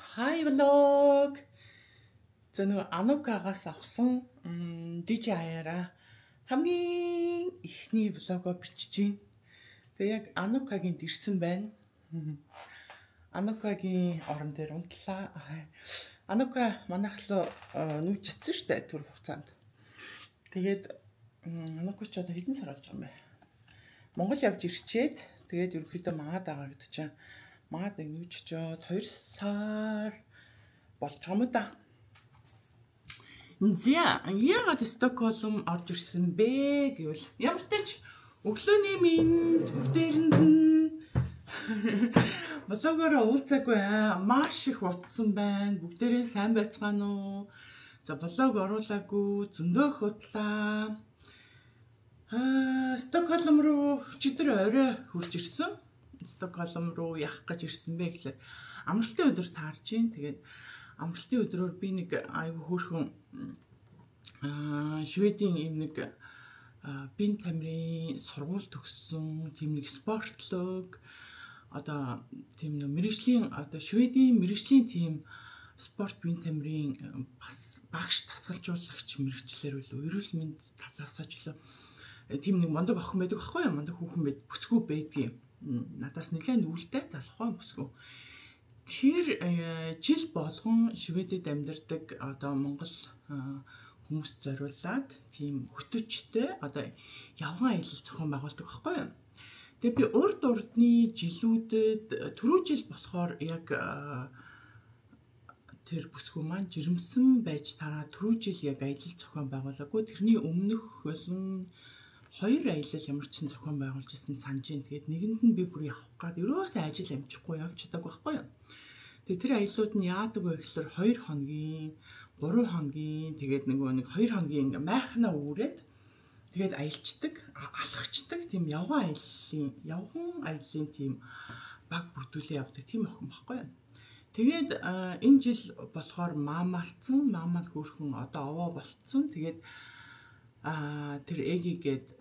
Hi vlog. За нөгөө Анукагаас авсан DJI-аараа хамгийн ихний влогоо бичиж байна. Тэгээ яг Анукагийн дэрсэн байна. Анукагийн орон дээр унтлаа. Анука манайх руу нүүжчихсэн шүү дээ түр хугацаанд. Тэгээд Анука ч одоо хэдэн сар болж байгаа юм бэ? Монгол явж ирчээд тэгээд ерөнхийдөө маад байгаа гэдэг чинь маад нүүжчихэд 2 сар болж байгаа юм да. Зя яагаад Стокгольм орж ирсэн бэ гэвэл ямар ч тач өглөөний минь бүгдээрэнд нь влогоор уулзаагүй маш их утсан байна. Бүгдээрээ сайн байцгаана уу? За влог оруулаагүй зөндөө хутлаа. Стокгольм руу өчигдөр орой хурж ирсэн. Стокгольм руу явах гэж ирсэн бэ гэхлээр амралтын өдөр таарж гин. Тэгээд амралтын өдрөөр би нэг айгүй хөөрхөн Шведийн юм нэг бие тамирын сургууль төгссөн тийм нэг спортлог одоо тийм нэг мэргэжлийн одоо Шведийн мэргэжлийн тийм спорт бие тамирын бас багш тасгалжуулагч мэргэжлэр үл эрүүл мэнд талаас ч илүү тийм нэг мондөг охин байдаг байхгүй юу? Мондөг хүүхэн байд бүсгүй байдгийн. Надаас нэлээд үүлтэй залхуй бүсгүй. Тэр жил болгон Шведэд амьдардаг одоо Монгол хүмүүст зориулаад тийм хөтөчтэй одоо явган аялал зохион байгуулдаг байхгүй юу? Тэгээ би урд урдны жилүүдэд түрүү жил болохоор яг тэр бүсгүй маань жирэмсэн байж тараа түрүү жил яг аялал зохион байгуулаагүй. Тэрний өмнөх болон 2 аялал ямар ч зохион байгуулж ирсэн санаж байна. Тэгээд нэгэнд нь би бүр явах гад ерөөсөө ажил амжихгүй явж чадаагүй байхгүй юу? Тэгээд тэр аяллууд нь яадаг вэ гэхээр 2 хоногийн 3 хоногийн тэгээд нэг 2 хоногийн майхнаа үүрээд тэгээд аялцдаг, алхацдаг тийм явган аяллын тийм баг бүрдүүлээ явдаг тийм охин баггүй юу. Тэгээд энэ жил болохоор маамалцсан, маамад хөөрхөн одоо овоо болцсон. Тэгээд тэр эгигээд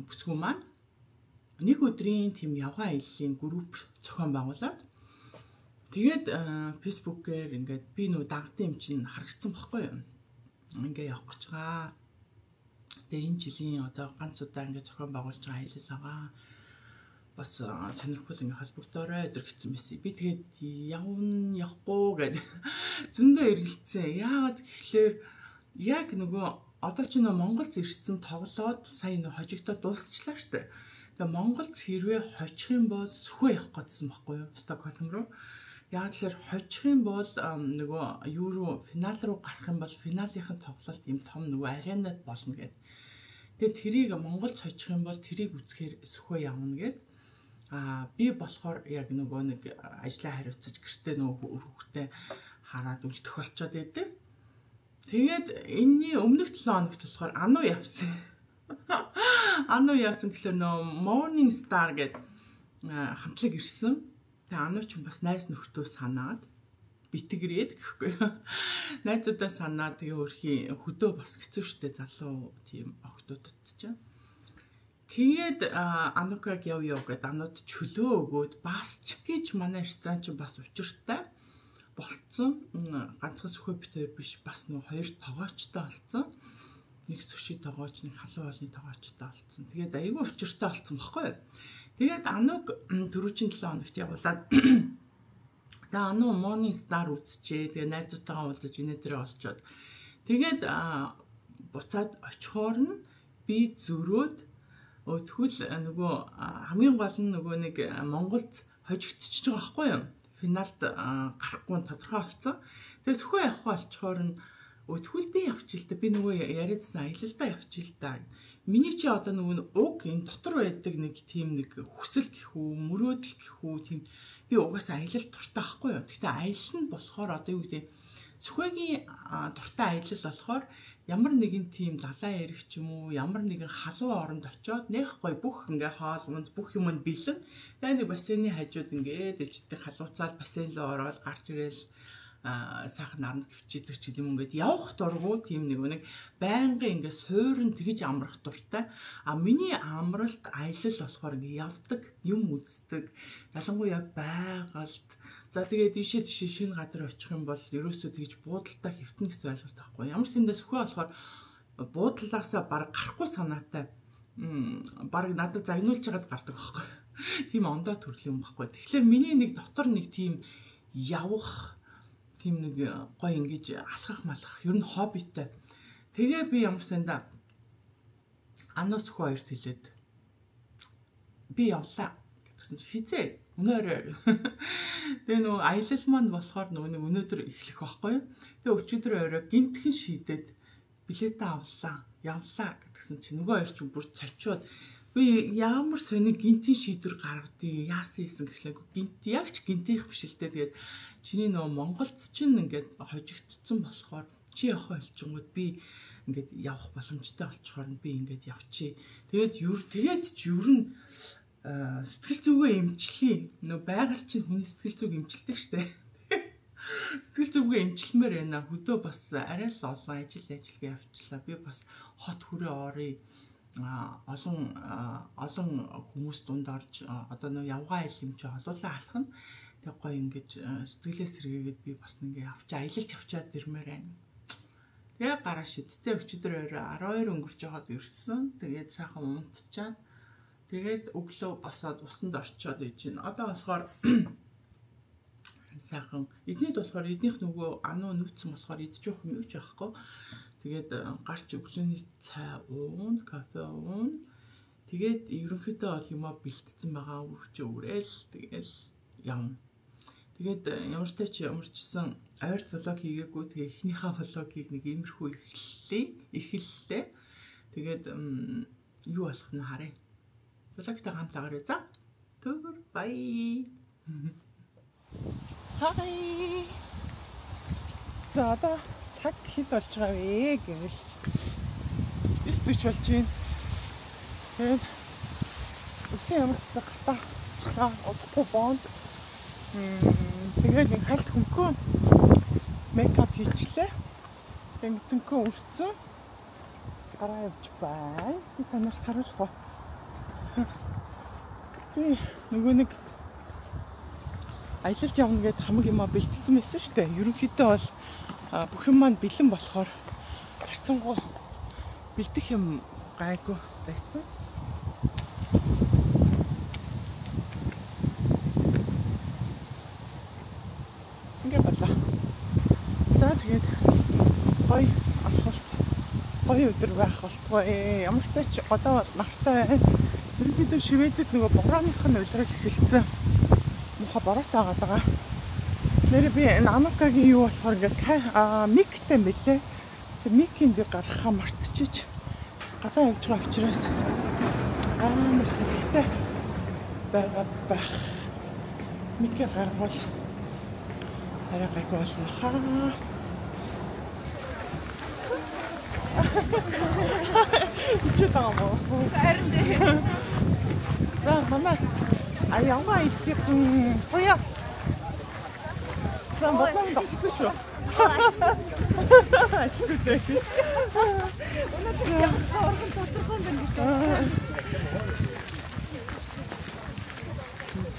бүсгүй маань нэг өдрийн тийм явган аяллын групп зохион байгуулад тэгээд фэйсбүүкээр ингээд би нөө дагтын юм чинь харагдсан байхгүй юу. Ингээ явах гэж байгаа. Тэгээ энэ жилийн одоо ганц удаа ингээ зохион байгуулж байгаа аялал байгаа. Бас сонирхол ингээ холбогдоорой өдр гэсэн байсан. Би тэгээд явахгүй гэдэг зөндөө эргэлцсэн. Яагаад гэхлээр яг нөгөө одоо ч нөө Монголд ирсэн тоглоод сая нөө хожигдоод дуусчлаа штэ. Тэгээ Монголд хэрвээ хожих юм бол сүхөө явах гэсэн байхгүй юу? Стокгольм руу. Яг л хожих юм бол нөгөө евро финал руу гарах юм бол финалынхын тоглолт юм том нөгөө аренад болно гэд. Тэгээ тэрийг Монголд хожих юм бол тэрийг үзэхээр сүхөө явна гэд. Би болохоор яг нөгөө нэг ажлаа хариуцаж гэртээ нөгөө хүүхдээ хараад үлдэх болчоод байдаг. Тэгээд энэний өмнөх 7 хоногт болохоор Ану явсан. Ану явсан гэхэлэр нөө Morning Star гэдэг хамтлаг ирсэн. Тэгээ Ану ч бас найз нөхдөө санаад битгэрээд гэхгүй. Найзуудаа санаад тэгээ өөрхийн хөдөө бас хэцүү шттэ залуу тийм охтуудад ч. Тэгээд Анукаг яв гэд Анууд чөлөө өгөөд бас ч гэж манай ресторан ч бас учиртай болцсон. Ганцхан сөхөө битээр биш бас нэг 2 тоогоочтой болцсон. Нэг сүши тоогооч, нэг халуун хоолны тоогоочтой болцсон. Тэгээд айгүй учиртай болцсон баггүй юу? Тэгээд Ануг дөрөвчин 7 хоногт явуулаад тэгээ Ану Morning Star үзчихээ. Тэгээ найзуудтайгаа уулзаж инээдрээ олцоод тэгээд буцаад очихоор нь би зөрөөд тэгвэл нөгөө хамгийн гол нь нөгөө нэг Монголд хожигдчихж байгаа байхгүй юу? Финалд гарахгүй нь тодорхой болсон. Тэгээ сүхөө явах болчоор нь тэгвэл би явчих л да. Би нөгөө яриадсан аялалдаа явчих л да. Миний чи одоо нөгөө уг энэ дотор байдаг нэг тийм нэг хүсэл гэх үү, мөрөөдөл гэх үү тийм би угаасаа аялал дуртай байхгүй юу? Гэхдээ аялал нь болохоор одоо юу гэдэг сүхөөгийн дуртай аялал болохоор ямар нэгэн тийм далайн эрэг ч юм уу, ямар нэгэн халуун оронд очиод нэг гоё бүх ингээ хоолмонд бүх юмд бэлэн. Тэгээ нэг бассейны хажууд ингээд дэвждэг халууцаад бассейн руу ороод гарч ирээл сайхан наранд гівчидэг ч юм ингээд явах дурггүй тийм нэг байнгын ингээд суурн тэгж амрах дуртай. Миний амралт аялал болохоор ингээд явдаг, юм үздэг. Ялангуяа байгальд За тэгээд тийшээ шинэ газар очих юм бол ерөөсөө тэгж буудалтай хэвтэн гэсэн ойлголт байхгүй. Ямар ч сэндээс өхөө болохоор буудлаасаа баг гарахгүй санаатай баг надад загнуулж хагаад гардаг байхгүй. Тийм ондоо төрлийн юм байхгүй. Тэгэхээр миний нэг дотор нэг тийм явах тийм нэг гой ингэж алхах малах ер нь хоббитай. Тэгээ би ямар санда анаас өхөө хоёрт хэлээд би явлаа гэсэн чи хизээ өнөөрөө. Тэгээ нөгөө аялал маань болохоор нөгөө өнөөдөр эхлэх байхгүй. Тэгээ өчигдөр орой гинтхэн шийдээд билетээ авлаа, явлаа гэдгсэн чи нөгөө хоёр ч бүр цочоод би ямар сони гинтийн шийдвэр гаргадгийг яасан юм гэхлээр гинт яг ч гинтийнх биш л дээ. Тэгээд чиний нөгөө Монголд чинь ингээд хожигдсон болохоор чи явах болчингууд би ингээд явах боломжтой болчоор би ингээд явчих. Тэгээд ер нь сэтгэл зүгөө эмчлэе. Нөө байгаль чинь хүний сэтгэл зүг эмчилдэг штэ. Сэтгэл зүгөө эмчилмээр байна. Хөдөө бас арай л олон ажиллагаа явуулчлаа. Би бас хот хүрээ оръё. Олон хүмүүс дунд орж одоо нөө явгаа ил юм чи олуулаа алхна. Тэг гоё ингэж сэтгэлээ сэргээгээд би бас ингээ аялалж авчаад ирмээр байна. Тэгээ гараа шидцээ өчигдөр 12 өнгөрч жоод ирсэн. Тэгээд сайхан унтчаад тэгээд өглөө босоод усанд орчоод иж байна. Одоо болохоор сайхан эднийд болохоор эднийх нөгөө ануу нүүцсэн болохоор идэж явах юм юу ч яахгүй. Тэгээд гарч өглөөний цай уун, кафе уун. Тэгээд ерөнхийдөө бол юмаа бэлтцсэн байгаа үрчээ үрээл тэгээд явна. Тэгээд ямар чсэн ойр влог хийгээгүй тэгээ эхнийхээ влогийг нэг иймэрхүү эхэллээ. Тэгээд юу болох нь харъя. Влогтой хамтлагаарай за. Түр бай. Хай. За одоо цаг хэд болж байгаа вэ гэвэл 9:40 болж байна. Тэгээд үгүй ямар ч гатаа удахгүй бонд. Тэгээд нэг хальт хөнгөө мейкап хийчлээ. Тэгээд цэнхөө үрцэн гараа явж бай. Би танарт харуулах ба. Тий нөгөө нэг аялалд явна гэд хамаг юмаа бэлтцсэн байсан шүү дээ. Ерөнхийдөө бол бүх юм маань бэлэн болохоор харцангуй бэлдэх юм гайгүй байсан. Ингээ болоо. За тэгээд гоё алхалт гоё өдөр байх болтугай. Ямар ч тач одоо нартай байна. Ерөнхийдөө шивэдэд нөгөө борооных нь улирал эхэлсэн. Муха бороотой байгаа. Нэр би намакагийн юу болохоор ингээд миктэй мэлээ. Тэр микийн дээр гарахаа мартчихиж гадаа явж байгаа учраас амар сэхтэй байгаа байх. Микээ гаргавал арай гайгүй болно хаа. Ичээ таамаа. Харин дээ. За мама яваа идэх хоёа. За батлан дагсан шүү.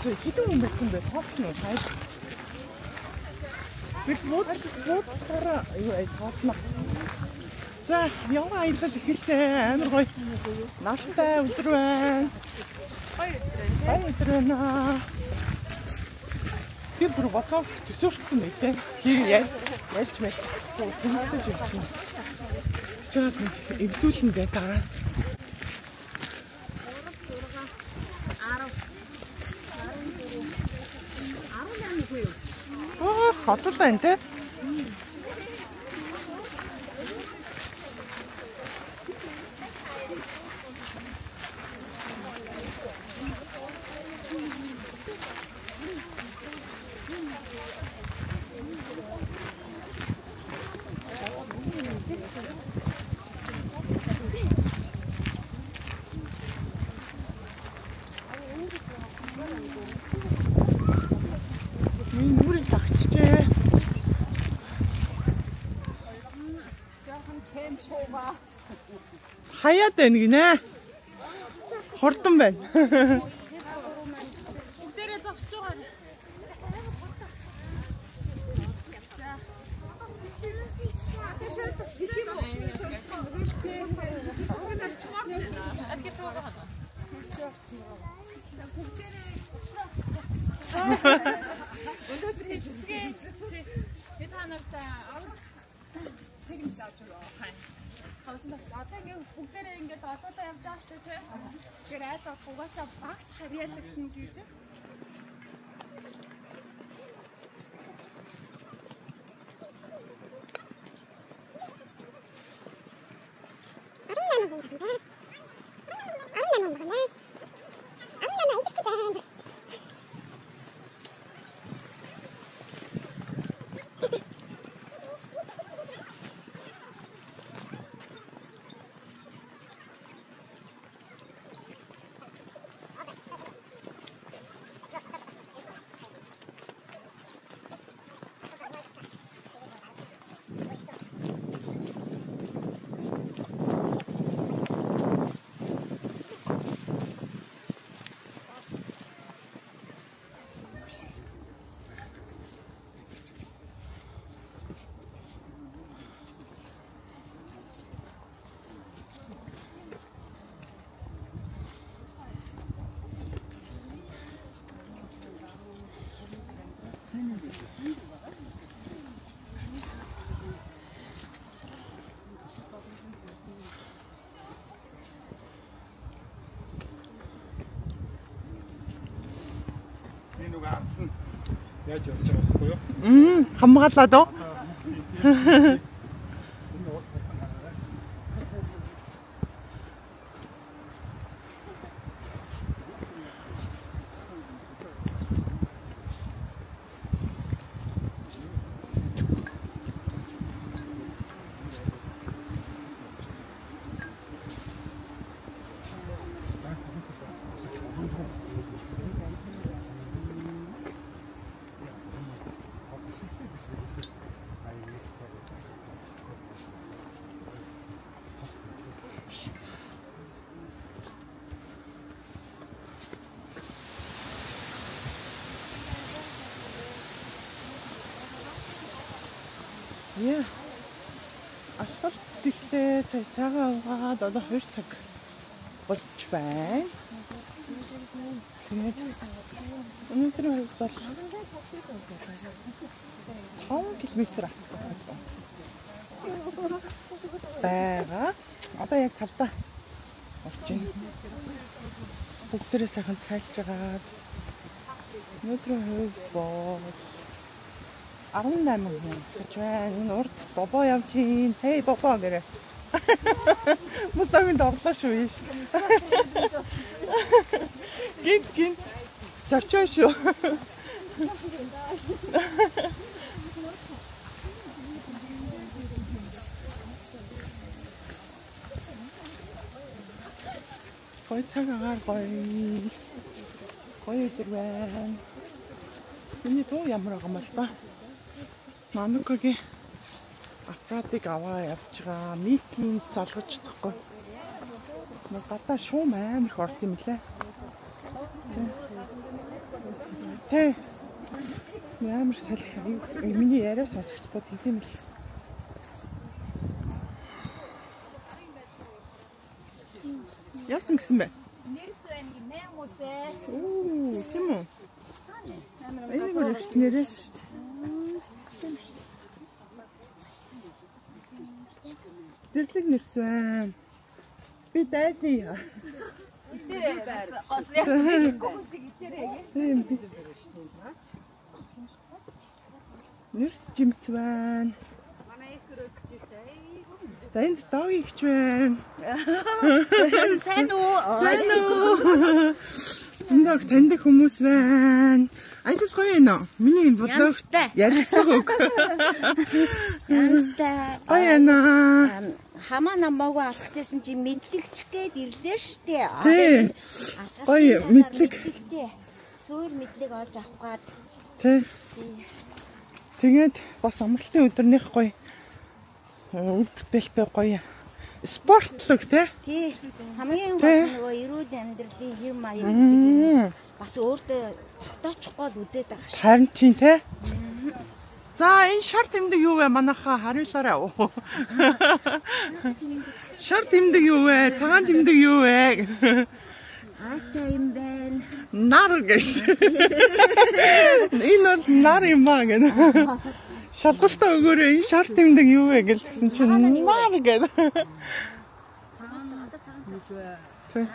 Хэдэн хүн байсан бэ? Тооцно уу? Хайр. Бид мод тараа юу тооцно. За яваа аялал ихэлсэн амар гоё. Нааштай өдөр байна. Гоё өдөр байна. Би бүр батгав төсөөлсөн байлээ. Ялж мэл. Тэнцэж явчихна. Чаад эвлүүлэн гэ дараа. 10 хотол байна те. Нүрийг тагчжээ. Хаяад байна гинэ. Хордон байна. Бүгдээрээ зогсож байгаа. бүгдээрээ ингээд олоодаа явж байгаа шүү дээ. Тэгэхээр айлгал угаасаа багт харьяалагдана гэдэг. Яаж явж байгаа байхгүй юу? Хамгаалаад оо. Яа. Асфальт дэлхээ цагаагаа угаад одоо 2 цаг болж байна. Тэгээд өнөөдөр бол 5 км байгаа. Одоо яг тавтаа орчин. Бүгдээрээ сайхан цайлж байгаа. Өнөөдрийн хувьд бол 18 хүн гэж байна. Энэ урд бобоо явж ийн. Хей бобоо гэрэ. Мутагийн доглоо шүү ийш. Гин. Чачаа шүү. Гой цагаагаар гоё зэрвэн. Миний дуу ямар байгаа юм бол та. Манукагийн аппаратыг аваа явж байгаа. Микийн залгаж тахгүй. Нэг гадаа шуум амар их орд юм лээ. Тэ. Ямар салхи. Миний яриа сонсож бод хэдэм л. Яасан гэсэн бэ? Нэрс байна гинэ хүмүүсээ. Оо, тийм үү? Энэ гоо нэрс. Зэрлэг нэрс байна. Би дайлаа. Идэрээ госны хүмүүс шиг идэрээ. Нэрс жимс байна. Манай их өрөөсчихтэй. За энэ дог ихч байна. Сайн уу? Зиндаг таньдаг хүмүүс байна. Ажил гоё юм уу? Миний блог ярилцлага өг. Янзтай. Гоё наа. Хамаа намаагүй алхажсэн чи мэдлэгч гээд ирлээ штэ. Тий. Гоё мэдлэг. Суур мэдлэг олж авах гад. Тий. Тэгээд бас амралтын өдрнийх гоё үйл бүтээлтэй гоё спортлог тий. Тий. Хамгийн гол нөгөө эрүүл амьдралын хэм маяг бас өөртөө тогтоочихгүй л үзээд байгаа ш. Харин тийм тий. За энэ шар тэмдэг юу вэ манайхаа хариулаарай. Шар тэмдэг юу вэ? Цагаан тэмдэг юу вэ? Аатай юм байна. Нар гэж. Энэ бол нар юм аа гэнэ. Шалгалтаа өгөөрэй энэ шар тэмдэг юу вэ гэсэн чинь нар гэдэг.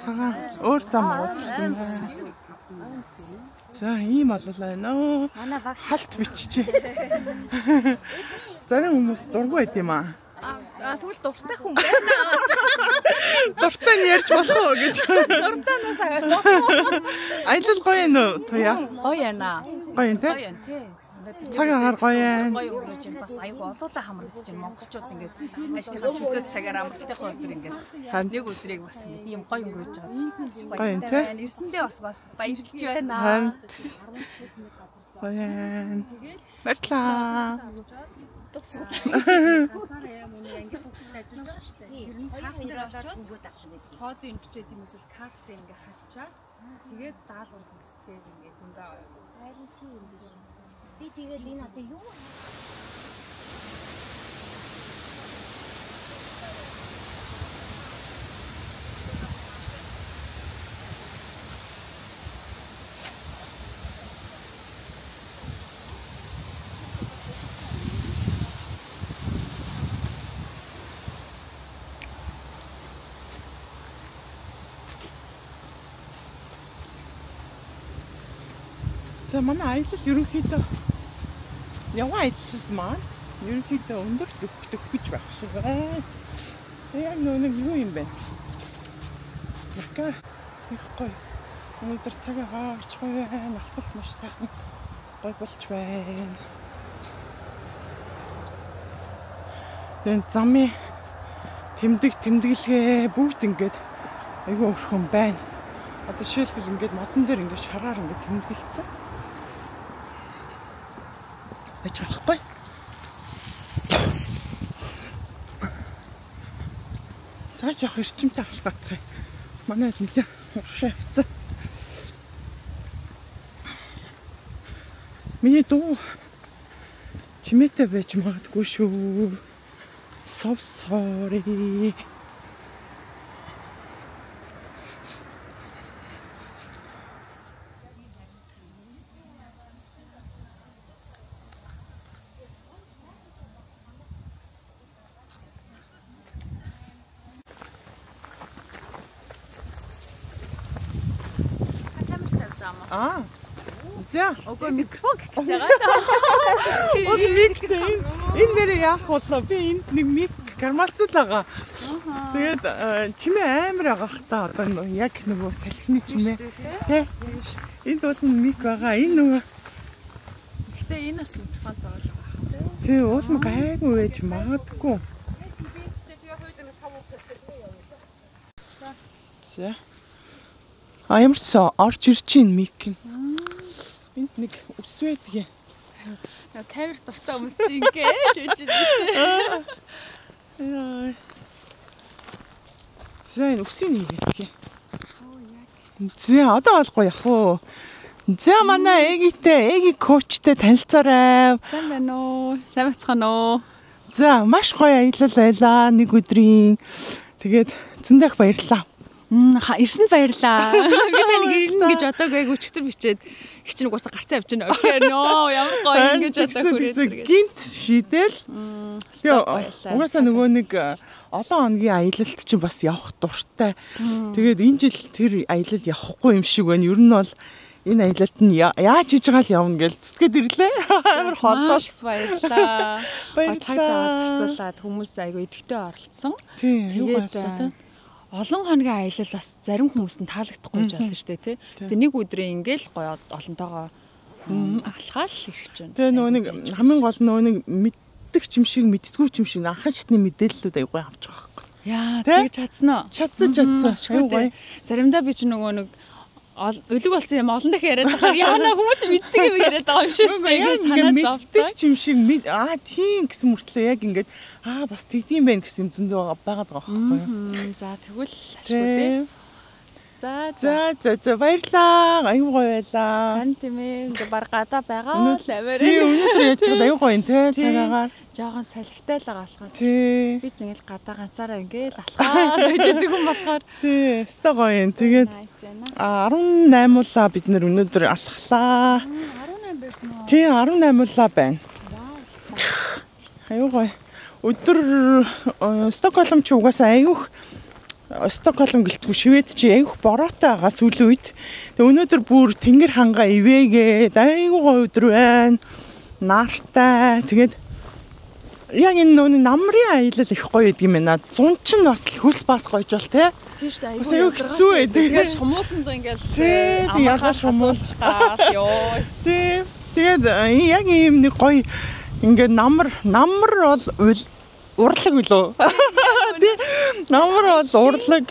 Цагаан өөр зам уурсан байна. За ийм боллоо нөө. Манай баг Халт биччихэ. Зарим хүмүүс дургүй байт юм аа. Тэгвэл дуртай хүн байна. Дуртай нь ярьж болох уу гэж. Дуртай нусаа. Аялал гоё юм уу туяа? Гоё яана. Гоё юм тий? Гоё юм тий. Цаг агаар гоё юм. Гоё өнгөрөөж байна. Бас аюу олуулаа хамрагдаж байна. Монголчууд ингээд ажлынхаа чөлөөт цагаар амралтынхаа өдөр ингээд нэг өдрийг бас ийм гоё өнгөрөөж байгаа. Гоё юм тий? Ирсэндээ бас баярлж байна. Гоё юм. Баярлалаа. Ганцаараа юм уу ингээд бүгд ажиллаж байгаа шүү дээ. Тэр нь картер болоод коодын бичээд юм эсвэл картыг ингээд хавчаад тэгээд даалгавар хийцтэй ингээд өндөө харин тийм юм. Би тэгэл энэ одоо юу За манай аялал ерөнхийдөө яваа аялал маань ерөнхийдөө өндөр төгөж байх шиг байна. Яг нэг юу юм бэ? Яка их гоё. Өнөөдөр цагаа хаарч байна. Алхах маш сайхан гоё болж байна. Тэн замын тэмдэглэгээ бүгд ингээд айгүй өрхөн байна. Одоо жишээлбэл ингээд модон дээр ингээд шараар ингээд тэмдэглэсэн. Байж болохгүй. Цааш явах эрчимтэй алхах. Манай нэлээ уршаавцсан. Миний дуу чимээтэй байж магадгүй шүү. So sorry. Аа. За, Окей, микрофон гэж байгаа. өө мик энэ нэр яах вэ? Би энд нэг мик гармалцал байгаа. Тэгээд чимээ амар байгаа хта одоо яг нөгөө салхины чимээ. Тэ. Энд бол мик байгаа. Энэ нөгөө. Гэтэ энэ бас микрофон байгаа. Тэ, уул нь гайгүй байж магадгүй. За. А ямар ч орж ирж чинь мик. Энд нэг ус байдгийг. Камерт тусаа хүмүүс чи ингэж хийж байна. Яа. За энэ үсийг хийгээдгээ. За одоо болохгүй яах вэ? За манай эги коучтэй танилцаарай. Сайн байна уу? Сайн бацгаана уу? За маш гоё аялал байлаа нэг өдрийн. Тэгээд зөндөх баярлалаа. Ирсэнд баярлаа. Би таныг ирнэ гэж одоогүй өчтөр бичээд их чинь угаасаа гарцаа явж байна. Окей нөө ямар гоё ингэж одоо хүрээд. Гинт шийдэл. Угаасаа нөгөө нэг олон хоногийн аялалт чинь бас явах дуртай. Тэгээд энэ жил тэр аялалд явахгүй юм шиг байна. Ер нь бол энэ аялалд нь яаж хийж байгаа л явна гэж зүтгээд ирлээ. Амар холбоош баярлаа. Цаг зав зарцуулаад хүмүүс айгүй идэвхтэй оролцсон. Тэгээд олон хоногийн аялал бас зарим хүмүүс нь таалагдахгүй ч болно шүү дээ тий. Тэгээ нэг өдрийн ингээл гоё олонтойгоо алхаал ирэх гэж байна. Тэгээ нөгөө нэг хамгийн гол нөгөө нэг мэддэг юм шиг мэддэггүй юм шиг анхан шатны мэдээллүүд аягүй авч байгаа байхгүй. Яа тэгж чадсан уу? Чадсан. Аюу гоё. Заримдаа би ч нөгөө нэг өлөг болсон юм олон дахин яриад байгаа. Яана хүмүүс мэддэг юм яриад байгаа юм шүү дээ. Санаа зовдөг юм шиг тийм гэсэн мөртлөө яг ингээд бас тэгдэм байх гэсэн юм зөндөө байгаад байгаа байхгүй юу. За тэгвэл ашгүй дээ. За. Баярлаа. Аюу гоё байлаа. Харин тийм ээ. Ингээ баг гадаа байгаа л аваар. Тий, өнөөдөр яаж байгаа аюу гоё те цагаагаар. Жоохон салхитай л байгаа болохоос. Тий. Би ч ингээл гадаа ганцаараа ингээл алхаад байж байгаа юм болохоор. Тий, өстой гоё юм. Тэгээд 18 улаа бид нэр өнөөдөр алхлаа. 18 байсан уу? Тий, 18 улаа байна. Аюу гоё. Өдөр Стокгольм ч угаасаа аюух Стокгольм гэлтгүй Швед чи аюух бороотой байгаа сүүлийн үед. Тэгээ өнөөдөр бүр тэнгэр хангаа ивээгээд аюу гоё өдөр байна. Нартай. Тэгээд яг энэ нөөний намрын аялал их гоё гэдэг юм байна. Зун чинь бас хөлс бас гойж бол те. Тийм шүү дээ. Бас аюу хэцүү байдаг. Тэгээд шумууланд ингээл яга шумуулж гал ёо. Тэгээд яг ийм нэг гоё ингээд намар бол урлаг үлээ. Тий. Намар бол урлаг.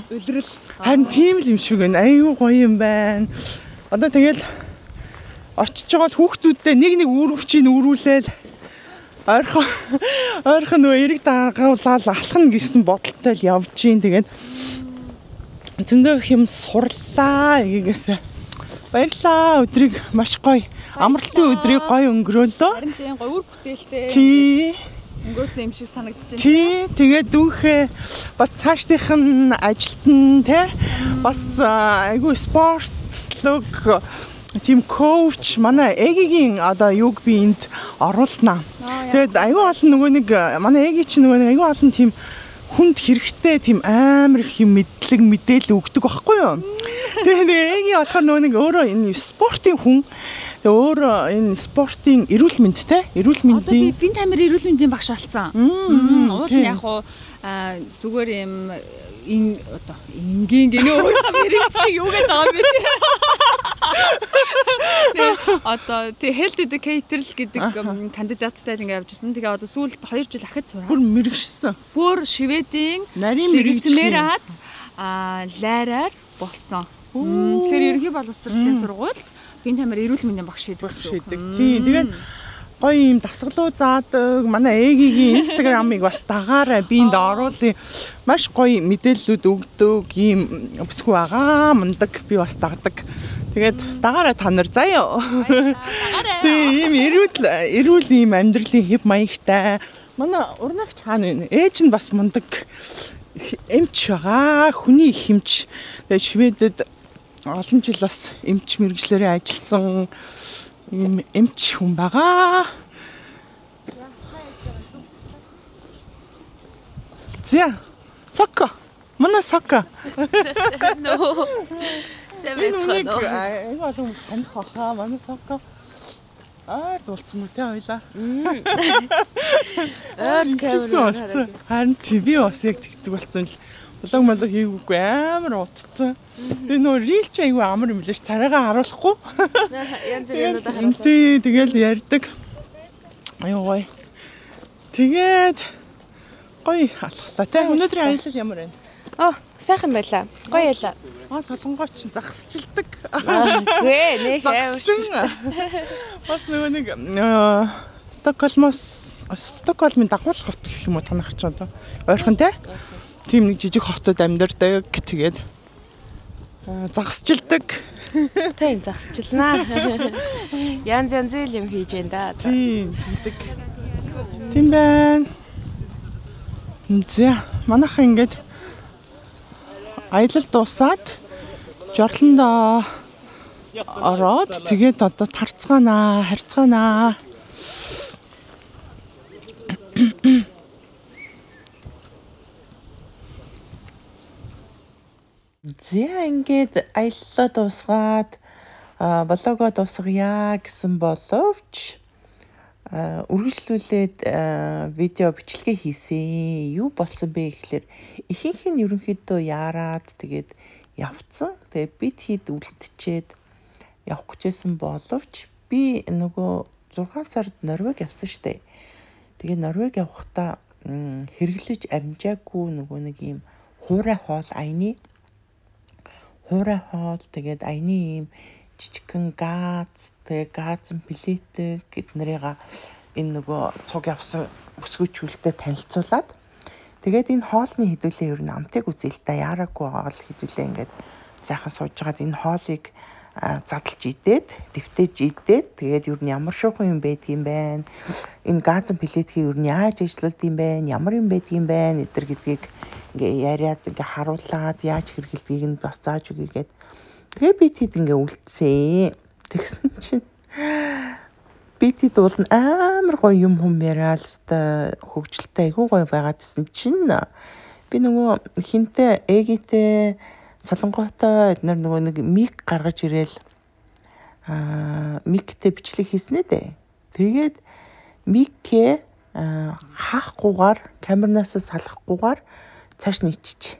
Үлрэл. Харин тийм л юм шиг байна. Аюу гоё юм байна. Одоо тэгэл очиж байгаа хүүхдүүдтэй нэг үүрвчийг үүрүүлээл ойрхон нөгөө эрэг дагуулаад алхна гэсэн бодолтой л явж гин. Тэгээд зөндөө юм сурлаа эгээсээ. Баярлаа. Өдрийг маш гоё. Амралтын өдрийг гоё өнгөрөөлөө. Харин тийм гоё үр бүтээлтэй. Тий. Өнгөрсөн юм шиг санагдчихэв. Тий, тэгээд дүүхээ бас цаашдынх нь ажилт нь те бас айгүй спортлог тим коуч манай Эгигийн одоо юг би энд оруулнаа. Тэгээд айгүй олон нөгөө нэг манай Эги чи нөгөө нэг айгүй олон тим хүнд хэрэгтэй тийм амар их юм мэдээлэл өгдөг байхгүй юу? Тэгээд Эги болохоор нөгөө нэг өөрөө энэ спортын хүн. Тэгээд өөрөө энэ спортын эрүүл мэндтэй, эрүүл мэндийн одоо би бинт амир эрүүл мэндийн багш болсон. Уул нь яг хуу зүгээр юм одоо энгийн гинэ өөрөө мэрэгчлэг юугээд байгаа юм бэ? Одоо health educator л гэдэг кандидаттай ингээ явжсэн. Тэгээ одоо сүүлд 2 жил ахиж сураад. Бүр мэрэгшсэн. Бүр Шведийн нарийн мэрэгчлэраад лайраар болсон. Тэгэхээр ерөнхий боловсролын сургуульд бинт амир эрүүл мэндийн багш хийдэг гэсэн. Тийм. Тэгээд гоё юм дасгалуу заадаг. Манай Эгигийн Instagram-ыг бас дагаарай. Би энд оруулъя. Маш гоё мэдээллүүд өгдөг юм бүсгүй байгаа. Мундаг би бас дагдаг. Тэгээд дагаарай та нар заяа. Тийм эрүүл ийм амьдралын хэв маягтай. Манай урнагч хаана вэ? Ээж нь бас мундаг эмч байгаа. Хүний их эмч. Тэгээд Шведэд олон жил бас эмч мэргэжлэрээ ажилласан ийм эмч хүн байгаа. Зя. Сокко. Манай сокко. Нөө. Сэмэцгэнэ. Ай олон таних баха манай сокко. Дуулцсан үү те хоёлаа. Камера. Харин TV бас яг тэгдэг болсон л улаг хийгүйгүй амар утцсан. Би нөө рил ч аягүй амар юм лээш царайгаа харуулахгүй. Янз бүрийн удаа харуулдаг. Тэгэл ярьдаг. Аюу гоё. Тэгээд гоё алхлаа те. Өнөөдрийн аялал ямар байна? Сайхан байлаа. Гоё ялаа. Солонгооч загсчилдаг. Гээ нэг амар. Бас нөгөө нэг Стокгольмын дагуулх хот гэх юм уу танах ч одоо ойрхон те. Тийм нэг жижиг хотод амьдардаг. Тэгээд загсчилдаг. Тийм загсчилнаа. Янз юм хийж байна да. Тийм тэгдэг. Тийм байна. За манайхан ингээд аялал дуусаад жорлонд ороод тэгээд одоо харцгаанаа. Зэ ингээд аяллаа дуусгаад блогоо дуусгая гэсэн боловч үргэлжлүүлээд видео бичлэгээ хийсэн. Юу болсон бэ гэхэлэр ихэнх нь ерөнхийдөө яарад тэгээд явцсан. Тэгээд бид хэд үлдчихэд явах гэжсэн боловч би нөгөө 6 сард Норвег явсан штэ. Тэгээд Норвег явахдаа хэрэглэж амжаагүй нөгөө нэг юм хуурай хоол тэгээд аяны юм жижигхэн газ, тэгээ газан плетик гэд нарыга энэ нөгөө цуг явсан бүсгүйчүүлтэй танилцуулаад Тэгээд энэ хоолны хэдүүлээ ер нь амтыг үзэлтэй яараагүй байгаа л хэдүүлээ ингээд сайхан сууж байгаад энэ хоолыг задлж идээд, дэвтэж идээд тэгээд ер нь ямар шуухан юм байдгийм бэ? Энэ газан плетгийг ер нь яаж ажиллаулд юм бэ? Ямар юм байдгийм бэ? Эдгээр гэдгийг ингээ яриад ингээ харуулад яаж хэрэглэдгийг нь бас зааж өгье гэд. Тэгээ би тэд ингээ үлдсэн. Тэгсэн чинь би тэд бол амар гоё юм яриад та хөгжилтэй айгүй гоё байгаад гэсэн чинь би нөгөө хинтээ эгитэй Солонготой эднэр нөгөө нэг мик гаргаж ирээл миктэй бичлэг хийснэ дээ. Тэгээд микээ хаахгүйгээр камернаас салахгүйгээр цааш нийчиж.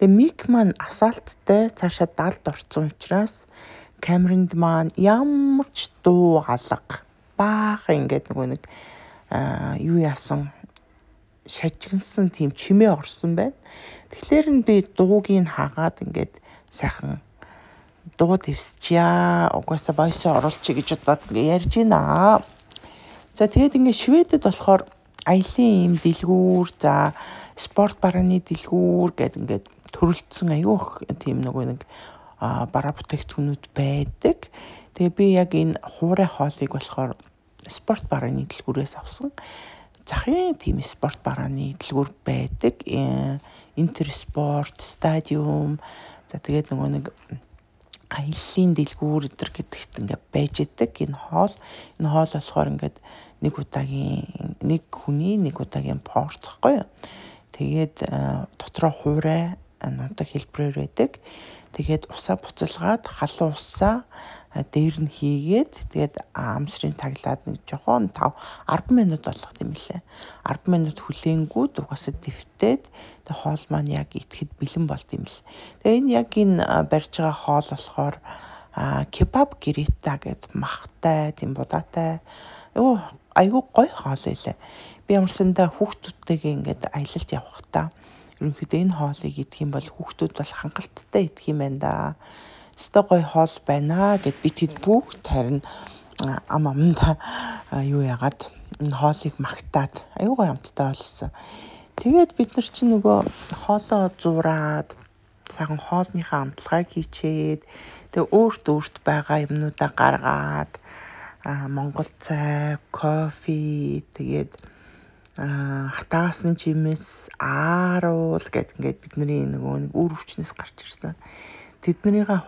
Тэгээд мик маань асаалттай цаашаа далд орсон учраас камеранд маань ямар ч дуу алга баах ингээд нөгөө нэг юу яасан шажигнсан тийм чимээ орсон байна. Тэгэхээр нь би дуугийг хаагаад ингээд сайхан дуу дэвсчихъя. Угаасаа voice оруулчих гэж бодоод ингээд ярьж байна. За тэгээд ингээд Шведэд болохоор аялын юм дэлгүүр, за спорт барааны дэлгүүр гэдэг ингээд төрөлдсөн аюух тийм нөгөө нэг бараа бүтээгдэхүүнүүд байдаг. Тэгээ би яг энэ хуурай хоолыг болохоор спорт барааны дэлгүүрээс авсан. Захын тийм спорт барааны дэлгүүр байдаг. Интерспорт, стадиум, за тэгээд нөгөө нэг аяллаа дэлгүүр өдр гэдэгт ингээд байж идэг. Энэ хоол болохоор ингээд нэг удаагийн порцохгүй юу. Тэгээд дотроо хуурай нутаг хэлбэрээр байдаг. Тэгээд усаа буцалгаад халуун усаа дээр нь хийгээд тэгээд амсрын таглаад нэг жоохон 10 минут болгох юм лээ. 10 минут хүлээнгүүд угаасаа дэвтээд тэгээд хоол маань яг идэхэд бэлэн болд юм л. Тэгээд энэ яг энэ барьж байгаа хоол болохоор кебаб гирита гэд махтай, тийм будаатай. Айгуу гоё хоол илээ. Би ямарсандаа хүүхдүүдтэйгээ ингээд аялалд явахдаа ерөнхийдөө энэ хоолыг идэх юм бол хүүхдүүд бол хангалттай идэх юм байна да. Өстой гоё хоол байна гэд би тэд бүгд харин амамда юу яагаад энэ хоолыг магтаад аюу гоё амттай болсон. Тэгээд бид нар чинь нөгөө хоолоо зураад сайхан хоолныхаа амтлагыг хийчээд тэгээ өөрт байгаа юмнуудаа гаргаад Монгол цай, кофе, тэгээд хатаасан жимс, ааруул гэд ингээд бидний нөгөө нэг үр өвчнөөс гарч ирсэн. Тэднэрийгээ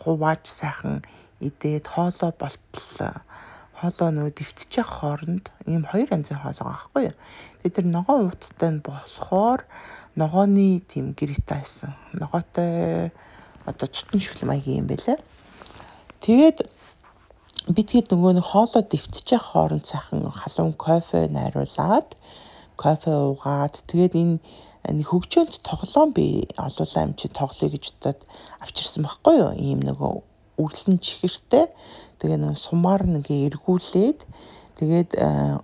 хувааж сайхан идээд хоолоо болтол хоолоо нөгөө дэвтчих хооронд ийм хоёр янзын хоолоо аахгүй юу. Тэд нар ногоон ууттай нь болохоор ногооны тийм гирита байсан. Ногоотой одоо чутан шүлм маягийн юм байлаа. Тэгээд бид нөгөө нэг хоолоо дэвтчих хооронд сайхан халуун кофе найруулад кофе уугаад тэгээд энэ хөгжөөнд тоглоом би олуулаа юм чи тоглоё гэж бодоод авчирсан байхгүй юу. Ийм нөгөө үрлэн чихэртэй тэгээ нөгөө сумаар нэгэ эргүүлээд тэгээд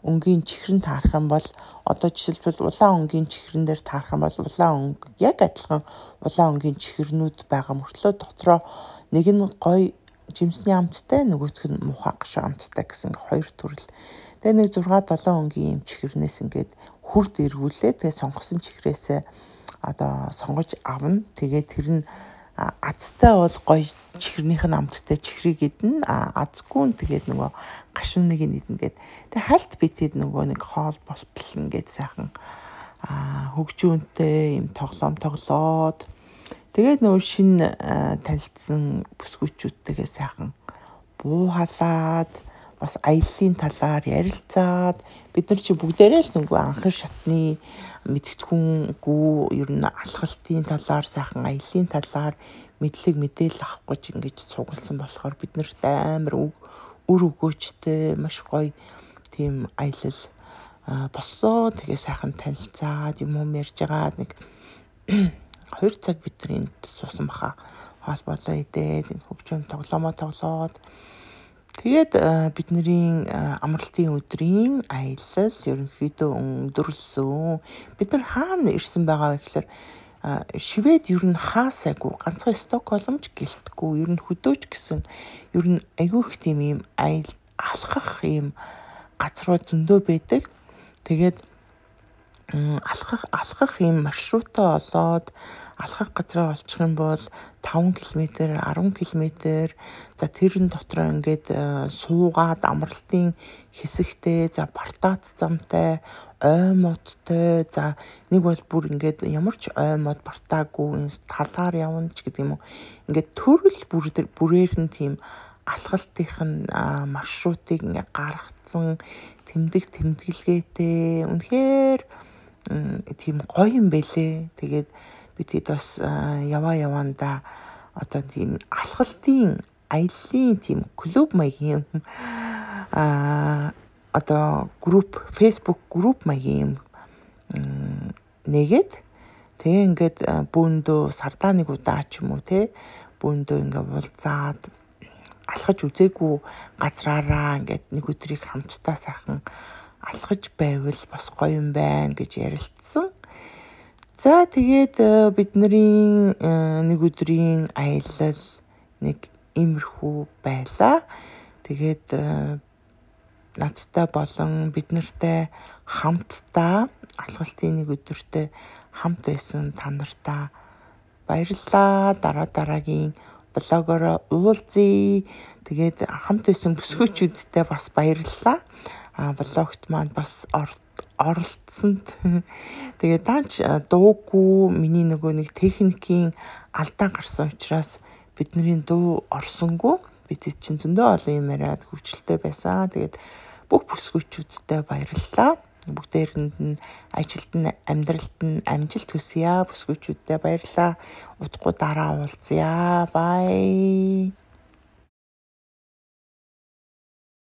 өнгийн чихрэн таарах юм бол одоо жишээлбэл улаан өнгийн чихрэн дээр таарах юм бол улаан өнг яг адилхан улаан өнгийн чихрнүүд байгаа мөртлөө дотроо нэг нь гоё жимсний амттай, нөгөөх нь муухай гашуу амттай гэсэн хоёр төрөл. Тэгээ нэг 6-7 өнгийн юм чихрнээс ингээд хүрд эргүүлээ. Тэгээ сонгосон чихрээсээ одоо сонгож авна. Тэгээ тэр нь азтай бол гоё чихрнийх нь амттай чихрийг идэн азгүй нь тэгээд нөгөө гашуун нэг нь идэн гээд. Тэгээ хальт битэд нөгөө нэг хоол болтол ингээд сайхан хөгжөөнтэй юм тоглоод тэгээд нөгөө шин танилцсан бүсгүйчүүдтэйгээ сайхан бууhalаад бас аяллаа талаар ярилцаад бид нар чи бүгдээрээ л нөгөө анхан шатны мэдгэдэггүй ер нь алхалтын талаар сайхан аяллаа талаар мэдээлэл авах гэж ингэж цугласан болохоор бид нарт амар өр өгөөчтэй маш гоё тийм аялал болсон. Тэгээ сайхан танилцаад юм ярьж байгаа нэг 2 цаг бид нар энд суусан баха. Хоол болоо идээд энэ хөгжөөнд тоглоод тэгээд бидний амралтын өдрийн аялал ерөнхийдөө өндөрлсөн. Бид нар хаана ирсэн байгаа вэ гэхээр Швед ер нь хаасайгүй ганцхан Стокгольмч гэлтгүй ер нь хөдөөж гэсэн ер нь айгүйх тийм юм алхах юм газрууд зөндөө байдаг. Тэгээд алхах юм маршрутаа олоод алхах газраа олчих юм бол 5 км 10 км за тэрэн дотроо ингээд суугаад амралтын хэсэгтэй за партат замтай ой модтой за нэг бол бүр ингээд ямар ч ой мод партаагүй талаар явна ч гэдэг юм уу ингээд төрөл бүрээр нь тийм алхалтын маршрутыг ингээд гаргацсан тэмдэглэгээтэй үнэхээр тийм гоё юм бэлээ. Тэгээд бид бас яваанда одоо тийм алхалтын аяллаа тийм клуб маягийн одоо групп Facebook групп маягийн нэгэд тэгээ ингээд бүүндөө сардаа нэг удаа ч юм уу те бүүндөө ингээд уулзаад алхаж үзээгүй газраараа ингээд нэг өдрийг хамтдаа сайхан алхаж байвал бас гоё юм байна гэж ярилцсан. За тэгээд бидний нэг өдрийн аялал нэг иймэрхүү байлаа. Тэгээд надтай болон бид нартай хамтдаа алхалтын нэг өдөртөө хамт байсан та нартаа баярлалаа. Дараагийн блогороо уулзъя. Тэгээд хамт байсан бүсгүйчүүдтэй бас баярлалаа. Блогт маань бас оролцсонд тэгээд даанч дуугүй миний нөгөө нэг техникийн алдаа гарсан учраас бидний дуу орсонгүй бид чинь зөндөө олон юм яриад хөвчлөлтэй байсан. Тэгээд бүх бүсгүйчүүдтэй баярлалаа. Бүгдээрэнд нь ажилд нь амьдралд нь амжилт хүсье. Бүсгүйчүүдтэй баярлалаа. Утгагүй дараа уулзъя. Bye.